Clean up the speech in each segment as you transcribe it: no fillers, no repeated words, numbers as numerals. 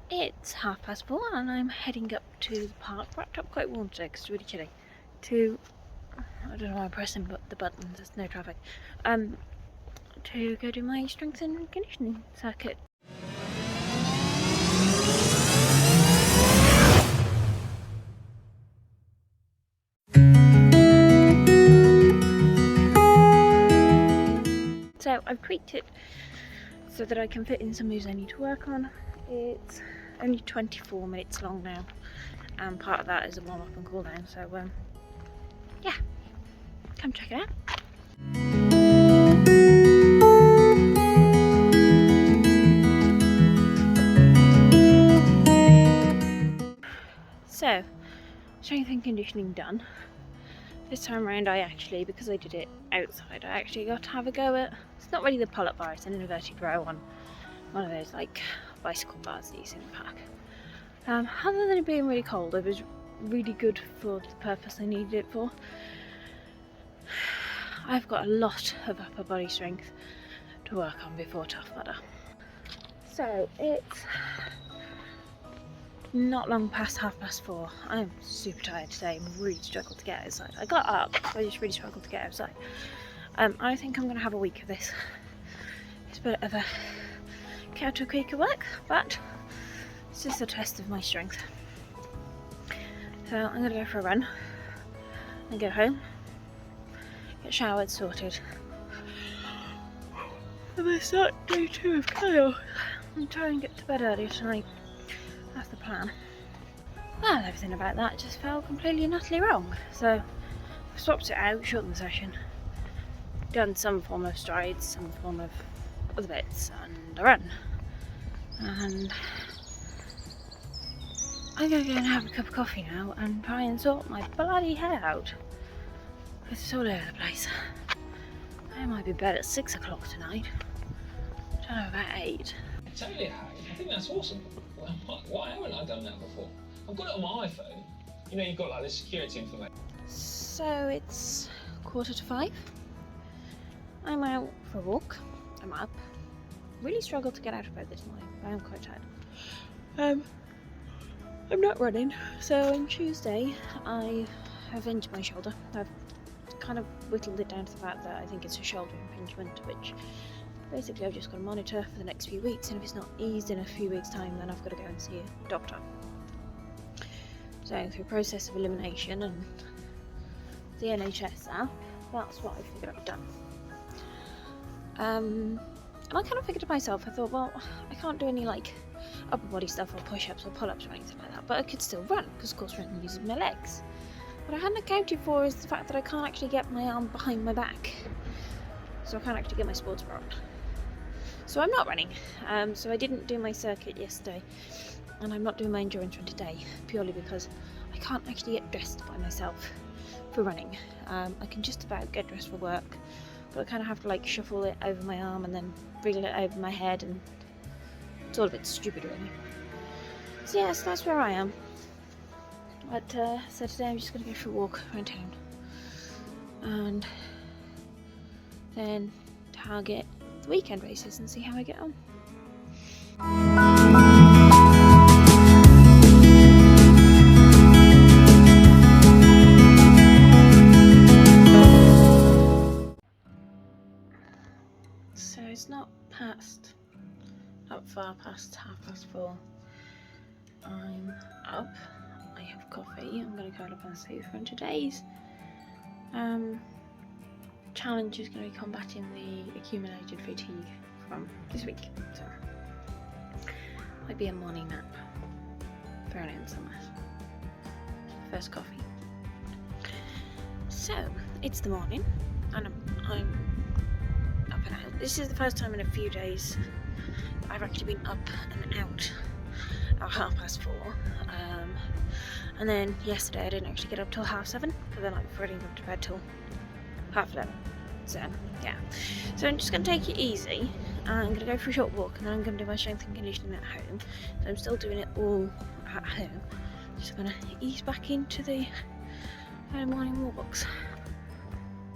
It's 4:30 and I'm heading up to the park, wrapped up quite warm today because it's really chilly, to, I don't know why I'm pressing the button, there's no traffic, to go do my strength and conditioning circuit. So I've tweaked it so that I can fit in some moves I need to work on. It's only 24 minutes long now, and part of that is a warm up and cool down, so yeah, come check it out. So, strength and conditioning done. This time around I actually, because I did it outside, I actually got to have a go at, it's not really the pull-up bar, it's an inverted row on one of those like bicycle bars that you see in the park. Other than it being really cold, it was really good for the purpose I needed it for. I've got a lot of upper body strength to work on before Tough Mudder. So it's not long past 4:30. I'm super tired today and really struggled to get outside. I got up, but I just really struggled to get outside. I think I'm going to have a week of this. It's a bit of a counter creek of work, but it's just a test of my strength. So I'm going to go for a run and go home, get showered, sorted, and then start day 2 of Kyle and try and get to bed early tonight. That's the plan. Well, everything about that just felt completely and utterly wrong. So I've swapped it out, shortened the session, done some form of strides, some form of other bits, and a run. And I'm gonna go and have a cup of coffee now and try and sort my bloody hair out. It's all over the place. I might be in bed at 6 o'clock tonight. I don't know, about 8. Totally, Harry. I think that's awesome. Why haven't I done that before? I've got it on my iPhone. You know, you've got like the security information. So it's 4:45. I'm out for a walk. I'm up. Really struggled to get out of bed this morning, but I'm quite tired. I'm not running. So on Tuesday, I have injured my shoulder. I've kind of whittled it down to the fact that I think it's a shoulder impingement, which basically I've just got to monitor for the next few weeks, and if it's not eased in a few weeks' time, then I've got to go and see a doctor. So through a process of elimination and the NHS app, that's what I figured I've done. And I kind of figured to myself, I thought, well, I can't do any like upper body stuff or push-ups or pull-ups or anything like that, but I could still run, because of course running uses my legs. What I hadn't accounted for is the fact that I can't actually get my arm behind my back, so I can't actually get my sports bra on. So I'm not running. So I didn't do my circuit yesterday, and I'm not doing my endurance run today, purely because I can't actually get dressed by myself for running. I can just about get dressed for work, but I kind of have to like shuffle it over my arm and then wriggle it over my head, and it's all a bit stupid really. So yes, that's where I am. But so today I'm just going to go for a walk around town and then target the weekend races and see how I get on. So it's not far past 4:30. I'm up, I have coffee, I'm going to curl up on the sofa, and today's challenge is going to be combating the accumulated fatigue from this week. So might be a morning nap thrown in somewhere. First coffee. So it's the morning and I'm up and out. This is the first time in a few days I've actually been up and out at 4:30. And then yesterday I didn't actually get up till 7:30, because then I didn't go to bed till 11:30. So yeah, so I'm just going to take it easy. I'm going to go for a short walk, and then I'm going to do my strength and conditioning at home. So I'm still doing it all at home. Just going to ease back into the morning walks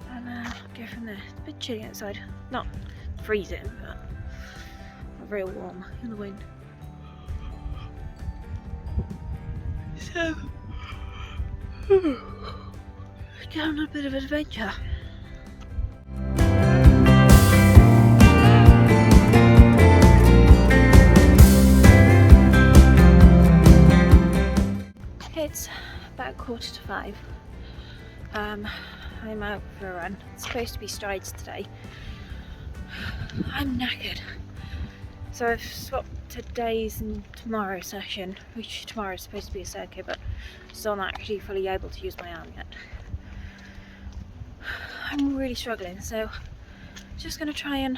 and go from there. It's a bit chilly outside, not freezing, but real warm in the wind. So, down a bit of an adventure. It's about 4:45. I'm out for a run. It's supposed to be strides today. I'm knackered. So I've swapped today's and tomorrow's session, which tomorrow is supposed to be a circuit, but still not actually fully able to use my arm yet. I'm really struggling, so just going to try and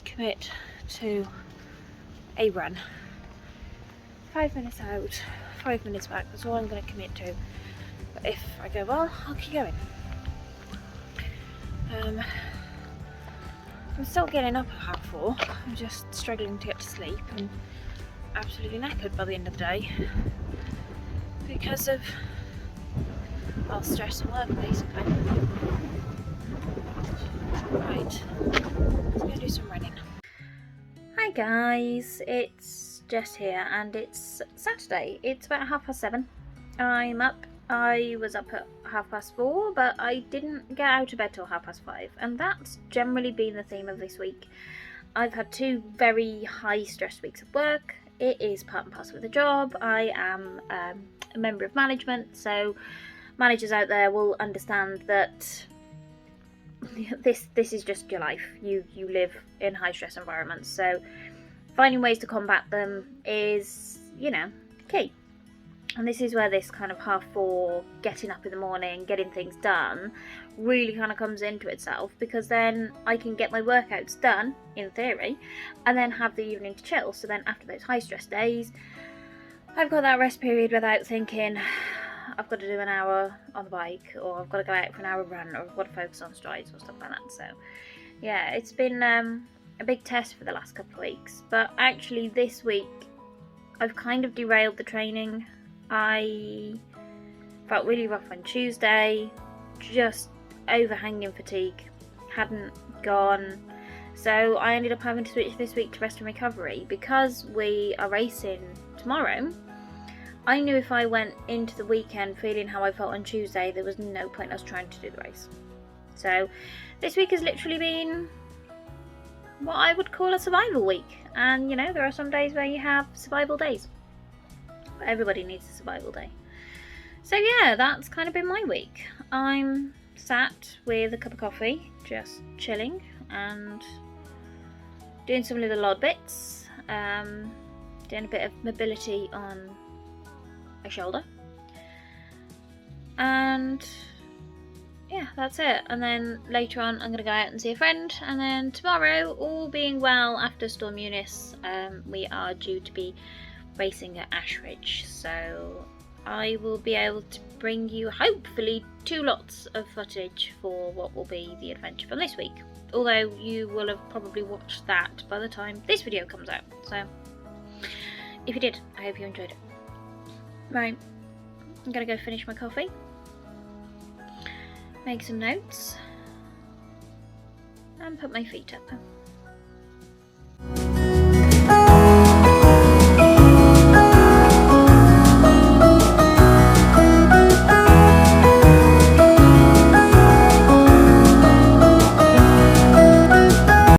commit to a run. 5 minutes out, 5 minutes back, that's all I'm going to commit to. But if I go well, I'll keep going. I'm still getting up at 4:30. I'm just struggling to get to sleep and absolutely knackered by the end of the day because of, well, stress and work basically. Right, let's go do some running. Hi guys, it's Jess here and it's Saturday. It's about 7:30. I'm up. I was up at 4:30, but I didn't get out of bed till 5:30, and that's generally been the theme of this week. I've had 2 very high stress weeks of work. It is part and parcel of the job. I am a member of management, so managers out there will understand that this is just your life. You live in high stress environments, so finding ways to combat them is, key. And this is where this kind of 4:30, getting up in the morning, getting things done, really kind of comes into itself, because then I can get my workouts done, in theory, and then have the evening to chill. So then after those high stress days, I've got that rest period without thinking, I've got to do an hour on the bike, or I've got to go out for an hour run, or I've got to focus on strides or stuff like that. So yeah, it's been a big test for the last couple of weeks. But actually this week, I've kind of derailed the training. I felt really rough on Tuesday, just overhanging fatigue, hadn't gone. So I ended up having to switch this week to rest and recovery. Because we are racing tomorrow, I knew if I went into the weekend feeling how I felt on Tuesday, there was no point us trying to do the race. So this week has literally been what I would call a survival week. And there are some days where you have survival days. Everybody needs a survival day. So yeah, that's kind of been my week. I'm sat with a cup of coffee, just chilling and doing some little odd bits, doing a bit of mobility on my shoulder, and yeah, that's it. And then later on I'm going to go out and see a friend, and then tomorrow, all being well, after Storm Eunice, we are due to be racing at Ashridge, so I will be able to bring you hopefully 2 lots of footage for what will be the adventure from this week, although you will have probably watched that by the time this video comes out. So if you did, I hope you enjoyed it. Right, I'm gonna go finish my coffee, make some notes and put my feet up.